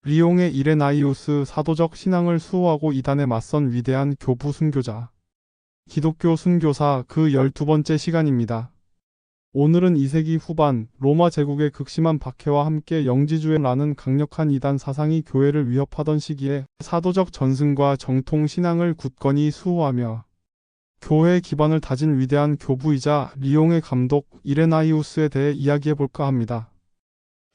리옹의 이레나이우스 사도적 신앙을 수호하고 이단에 맞선 위대한 교부 순교자. 기독교 순교사 그 12번째 시간입니다. 오늘은 2세기 후반 로마 제국의 극심한 박해와 함께 영지주의라는 강력한 이단 사상이 교회를 위협하던 시기에 사도적 전승과 정통 신앙을 굳건히 수호하며 교회의 기반을 다진 위대한 교부이자 리옹의 감독 이레나이우스에 대해 이야기해볼까 합니다.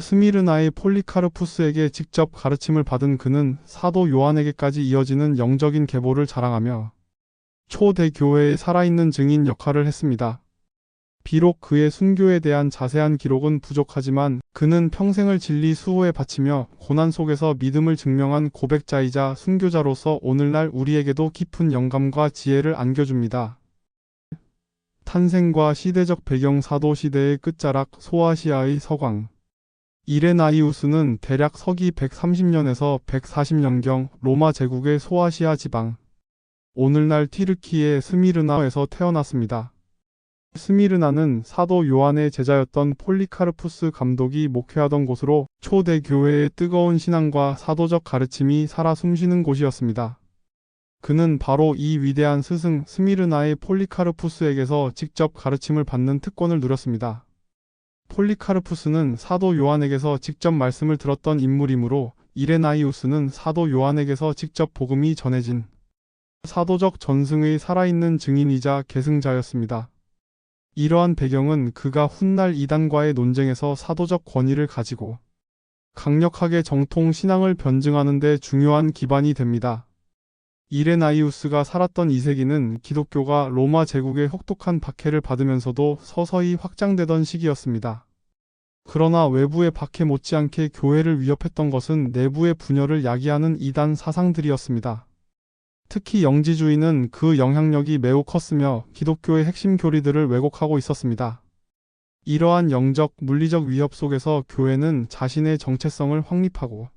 스미르나의 폴리카르푸스에게 직접 가르침을 받은 그는 사도 요한에게까지 이어지는 영적인 계보를 자랑하며 초대교회의 살아있는 증인 역할을 했습니다. 비록 그의 순교에 대한 자세한 기록은 부족하지만 그는 평생을 진리 수호에 바치며 고난 속에서 믿음을 증명한 고백자이자 순교자로서 오늘날 우리에게도 깊은 영감과 지혜를 안겨줍니다. 탄생과 시대적 배경 사도 시대의 끝자락 소아시아의 서광 이레나이우스는 대략 서기 130년에서 140년경 로마 제국의 소아시아 지방, 오늘날 튀르키의 스미르나에서 태어났습니다. 스미르나는 사도 요한의 제자였던 폴리카르푸스 감독이 목회하던 곳으로 초대 교회의 뜨거운 신앙과 사도적 가르침이 살아 숨쉬는 곳이었습니다. 그는 바로 이 위대한 스승 스미르나의 폴리카르푸스에게서 직접 가르침을 받는 특권을 누렸습니다. 폴리카르푸스는 사도 요한에게서 직접 말씀을 들었던 인물이므로 이레나이우스는 사도 요한에게서 직접 복음이 전해진 사도적 전승의 살아있는 증인이자 계승자였습니다. 이러한 배경은 그가 훗날 이단과의 논쟁에서 사도적 권위를 가지고 강력하게 정통 신앙을 변증하는 데 중요한 기반이 됩니다. 이레나이우스가 살았던 2세기는 기독교가 로마 제국의 혹독한 박해를 받으면서도 서서히 확장되던 시기였습니다. 그러나 외부의 박해 못지않게 교회를 위협했던 것은 내부의 분열을 야기하는 이단 사상들이었습니다. 특히 영지주의는 그 영향력이 매우 컸으며 기독교의 핵심 교리들을 왜곡하고 있었습니다. 이러한 영적, 물리적 위협 속에서 교회는 자신의 정체성을 확립하고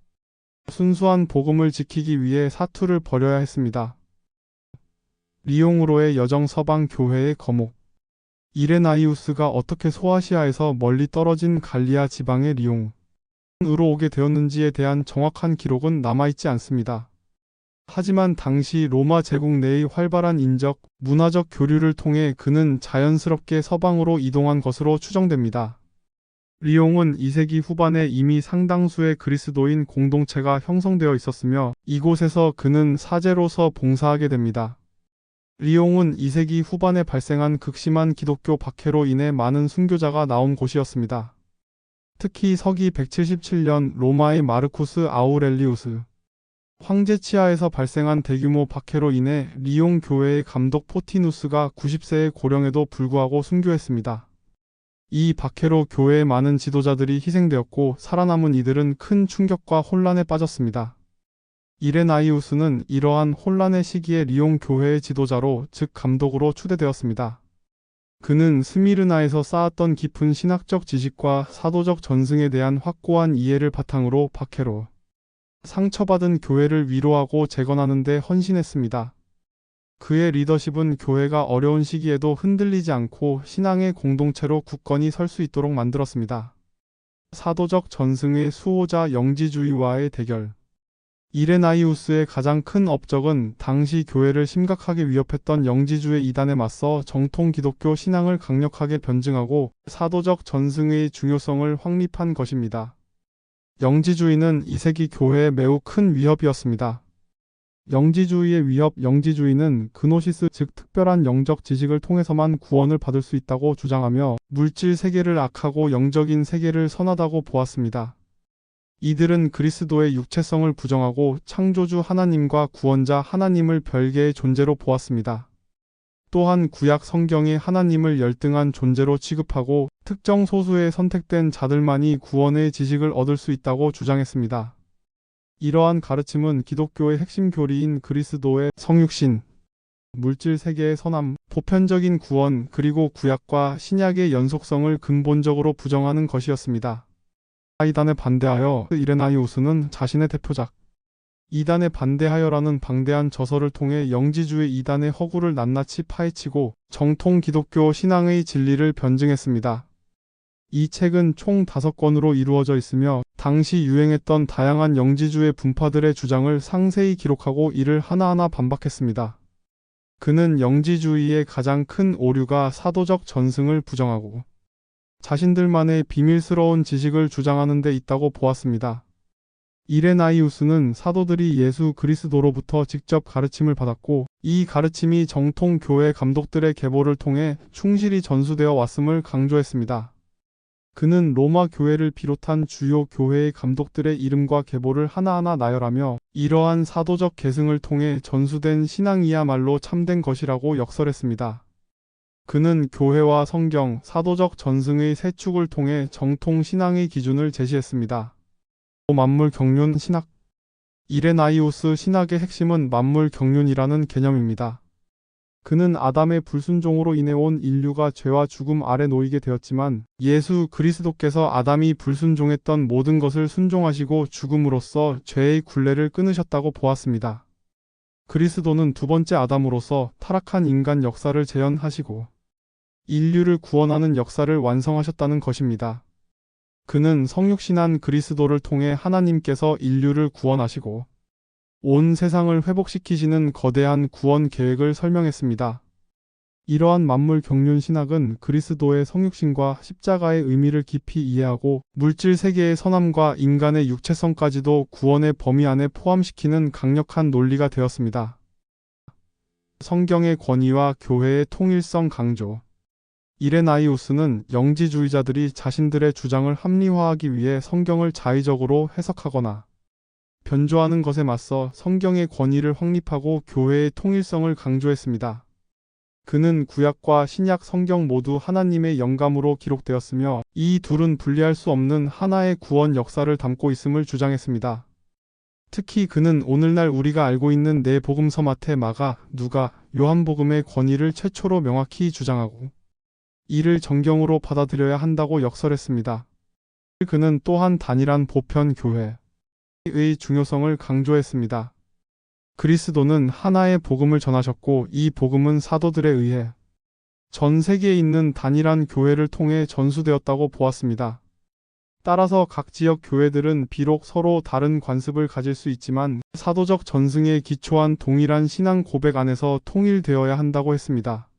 순수한 복음을 지키기 위해 사투를 벌여야 했습니다. 리옹으로의 여정 서방 교회의 거목 이레나이우스가 어떻게 소아시아에서 멀리 떨어진 갈리아 지방의 리옹으로 오게 되었는지에 대한 정확한 기록은 남아있지 않습니다. 하지만 당시 로마 제국 내의 활발한 인적, 문화적 교류를 통해 그는 자연스럽게 서방으로 이동한 것으로 추정됩니다. 리옹은 2세기 후반에 이미 상당수의 그리스도인 공동체가 형성되어 있었으며 이곳에서 그는 사제로서 봉사하게 됩니다. 리옹은 2세기 후반에 발생한 극심한 기독교 박해로 인해 많은 순교자가 나온 곳이었습니다. 특히 서기 177년 로마의 마르쿠스 아우렐리우스 황제 치하에서 발생한 대규모 박해로 인해 리옹 교회의 감독 포티누스가 90세의 고령에도 불구하고 순교했습니다. 이 박해로 교회의 많은 지도자들이 희생되었고 살아남은 이들은 큰 충격과 혼란에 빠졌습니다. 이레나이우스는 이러한 혼란의 시기에 리옹 교회의 지도자로 즉 감독으로 추대되었습니다. 그는 스미르나에서 쌓았던 깊은 신학적 지식과 사도적 전승에 대한 확고한 이해를 바탕으로 박해로 상처받은 교회를 위로하고 재건하는 데 헌신했습니다. 그의 리더십은 교회가 어려운 시기에도 흔들리지 않고 신앙의 공동체로 굳건히 설 수 있도록 만들었습니다. 사도적 전승의 수호자 영지주의와의 대결 이레나이우스의 가장 큰 업적은 당시 교회를 심각하게 위협했던 영지주의 이단에 맞서 정통 기독교 신앙을 강력하게 변증하고 사도적 전승의 중요성을 확립한 것입니다. 영지주의는 2세기 교회에 매우 큰 위협이었습니다. 영지주의의 위협 영지주의는 그노시스 즉 특별한 영적 지식을 통해서만 구원을 받을 수 있다고 주장하며 물질 세계를 악하고 영적인 세계를 선하다고 보았습니다. 이들은 그리스도의 육체성을 부정하고 창조주 하나님과 구원자 하나님을 별개의 존재로 보았습니다. 또한 구약 성경의 하나님을 열등한 존재로 취급하고 특정 소수의 선택된 자들만이 구원의 지식을 얻을 수 있다고 주장했습니다. 이러한 가르침은 기독교의 핵심 교리인 그리스도의 성육신, 물질 세계의 선함, 보편적인 구원 그리고 구약과 신약의 연속성을 근본적으로 부정하는 것이었습니다. 이단에 반대하여 이레나이우스는 자신의 대표작 이단에 반대하여라는 방대한 저서를 통해 영지주의 이단의 허구를 낱낱이 파헤치고 정통 기독교 신앙의 진리를 변증했습니다. 이 책은 총 5권으로 이루어져 있으며 당시 유행했던 다양한 영지주의 분파들의 주장을 상세히 기록하고 이를 하나하나 반박했습니다. 그는 영지주의의 가장 큰 오류가 사도적 전승을 부정하고 자신들만의 비밀스러운 지식을 주장하는 데 있다고 보았습니다. 이레나이우스는 사도들이 예수 그리스도로부터 직접 가르침을 받았고 이 가르침이 정통 교회 감독들의 계보를 통해 충실히 전수되어 왔음을 강조했습니다. 그는 로마 교회를 비롯한 주요 교회의 감독들의 이름과 계보를 하나하나 나열하며 이러한 사도적 계승을 통해 전수된 신앙이야말로 참된 것이라고 역설했습니다. 그는 교회와 성경, 사도적 전승의 세 축을 통해 정통 신앙의 기준을 제시했습니다. 만물 경륜 신학. 이레나이우스 신학의 핵심은 만물 경륜이라는 개념입니다. 그는 아담의 불순종으로 인해 온 인류가 죄와 죽음 아래 놓이게 되었지만 예수 그리스도께서 아담이 불순종했던 모든 것을 순종하시고 죽음으로써 죄의 굴레를 끊으셨다고 보았습니다. 그리스도는 두 번째 아담으로서 타락한 인간 역사를 재현하시고 인류를 구원하는 역사를 완성하셨다는 것입니다. 그는 성육신한 그리스도를 통해 하나님께서 인류를 구원하시고 온 세상을 회복시키시는 거대한 구원 계획을 설명했습니다. 이러한 만물 경륜 신학은 그리스도의 성육신과 십자가의 의미를 깊이 이해하고 물질 세계의 선함과 인간의 육체성까지도 구원의 범위 안에 포함시키는 강력한 논리가 되었습니다. 성경의 권위와 교회의 통일성 강조. 이레나이우스는 영지주의자들이 자신들의 주장을 합리화하기 위해 성경을 자의적으로 해석하거나 변조하는 것에 맞서 성경의 권위를 확립하고 교회의 통일성을 강조했습니다. 그는 구약과 신약 성경 모두 하나님의 영감으로 기록되었으며 이 둘은 분리할 수 없는 하나의 구원 역사를 담고 있음을 주장했습니다. 특히 그는 오늘날 우리가 알고 있는 네 복음서 마태, 마가, 누가, 요한복음의 권위를 최초로 명확히 주장하고 이를 정경으로 받아들여야 한다고 역설했습니다. 그는 또한 단일한 보편 교회의 중요성을 강조했습니다. 그리스도는 하나의 복음을 전하셨고 이 복음은 사도들에 의해 전 세계에 있는 단일한 교회를 통해 전수되었다고 보았습니다. 따라서 각 지역 교회들은 비록 서로 다른 관습을 가질 수 있지만 사도적 전승에 기초한 동일한 신앙 고백 안에서 통일되어야 한다고 했습니다.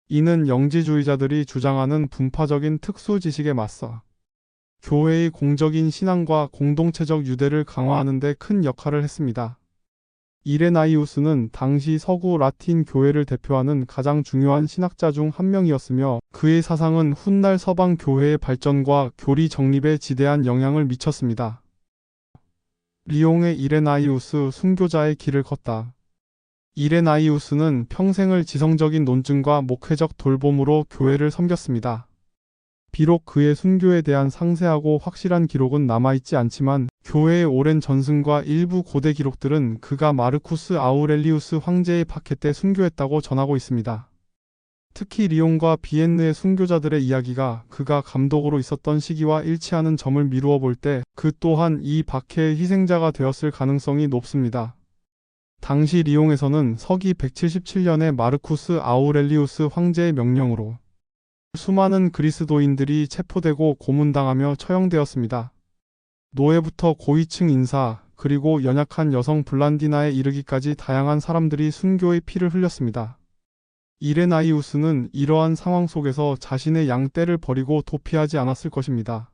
이는 영지주의자들이 주장하는 분파적인 특수 지식에 맞서 교회의 공적인 신앙과 공동체적 유대를 강화하는 데 큰 역할을 했습니다. 이레나이우스는 당시 서구 라틴 교회를 대표하는 가장 중요한 신학자 중 한 명이었으며 그의 사상은 훗날 서방 교회의 발전과 교리 정립에 지대한 영향을 미쳤습니다. 리옹의 이레나이우스 순교자의 길을 걷다. 이레나이우스는 평생을 지성적인 논증과 목회적 돌봄으로 교회를 섬겼습니다. 비록 그의 순교에 대한 상세하고 확실한 기록은 남아있지 않지만 교회의 오랜 전승과 일부 고대 기록들은 그가 마르쿠스 아우렐리우스 황제의 박해 때 순교했다고 전하고 있습니다. 특히 리옹과 비엔느의 순교자들의 이야기가 그가 감독으로 있었던 시기와 일치하는 점을 미루어 볼 때 그 또한 이 박해의 희생자가 되었을 가능성이 높습니다. 당시 리옹에서는 서기 177년에 마르쿠스 아우렐리우스 황제의 명령으로 수많은 그리스도인들이 체포되고 고문당하며 처형되었습니다. 노예부터 고위층 인사, 그리고 연약한 여성 블란디나에 이르기까지 다양한 사람들이 순교의 피를 흘렸습니다. 이레나이우스는 이러한 상황 속에서 자신의 양떼를 버리고 도피하지 않았을 것입니다.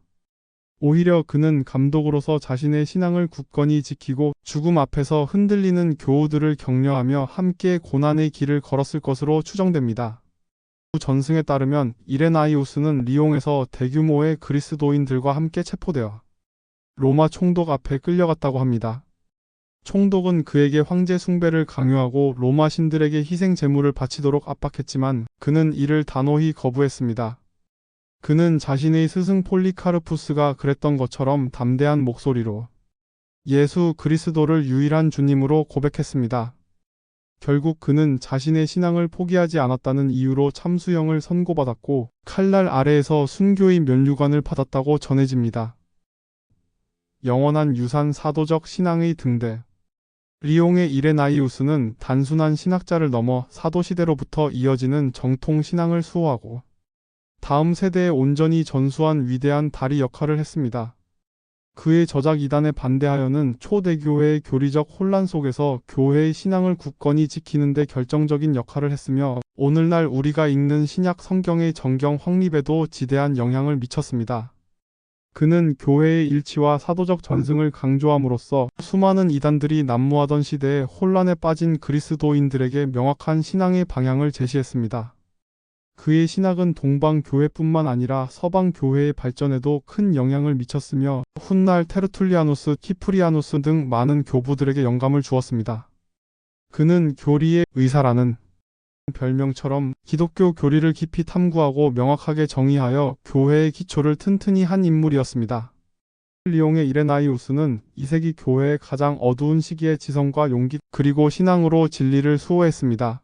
오히려 그는 감독으로서 자신의 신앙을 굳건히 지키고 죽음 앞에서 흔들리는 교우들을 격려하며 함께 고난의 길을 걸었을 것으로 추정됩니다. 전승에 따르면 이레나이우스는 리옹에서 대규모의 그리스도인들과 함께 체포되어 로마 총독 앞에 끌려갔다고 합니다. 총독은 그에게 황제 숭배를 강요하고 로마 신들에게 희생 제물을 바치도록 압박했지만 그는 이를 단호히 거부했습니다. 그는 자신의 스승 폴리카르푸스가 그랬던 것처럼 담대한 목소리로 예수 그리스도를 유일한 주님으로 고백했습니다. 결국 그는 자신의 신앙을 포기하지 않았다는 이유로 참수형을 선고받았고 칼날 아래에서 순교의 면류관을 받았다고 전해집니다. 영원한 유산 사도적 신앙의 등대. 리옹의 이레나이우스는 단순한 신학자를 넘어 사도시대로부터 이어지는 정통 신앙을 수호하고 다음 세대에 온전히 전수한 위대한 다리 역할을 했습니다. 그의 저작 이단에 반대하여는 초대교회의 교리적 혼란 속에서 교회의 신앙을 굳건히 지키는 데 결정적인 역할을 했으며 오늘날 우리가 읽는 신약 성경의 정경 확립에도 지대한 영향을 미쳤습니다. 그는 교회의 일치와 사도적 전승을 강조함으로써 수많은 이단들이 난무하던 시대에 혼란에 빠진 그리스도인들에게 명확한 신앙의 방향을 제시했습니다. 그의 신학은 동방 교회뿐만 아니라 서방 교회의 발전에도 큰 영향을 미쳤으며 훗날 테르툴리아누스, 키프리아누스 등 많은 교부들에게 영감을 주었습니다. 그는 교리의 의사라는 별명처럼 기독교 교리를 깊이 탐구하고 명확하게 정의하여 교회의 기초를 튼튼히 한 인물이었습니다. 리옹의 이레나이우스는 2세기 교회의 가장 어두운 시기에 지성과 용기 그리고 신앙으로 진리를 수호했습니다.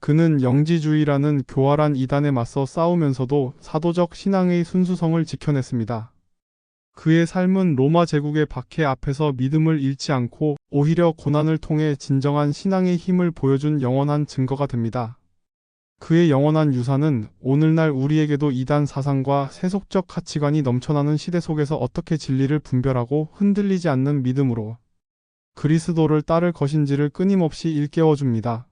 그는 영지주의라는 교활한 이단에 맞서 싸우면서도 사도적 신앙의 순수성을 지켜냈습니다. 그의 삶은 로마 제국의 박해 앞에서 믿음을 잃지 않고 오히려 고난을 통해 진정한 신앙의 힘을 보여준 영원한 증거가 됩니다. 그의 영원한 유산은 오늘날 우리에게도 이단 사상과 세속적 가치관이 넘쳐나는 시대 속에서 어떻게 진리를 분별하고 흔들리지 않는 믿음으로 그리스도를 따를 것인지를 끊임없이 일깨워줍니다.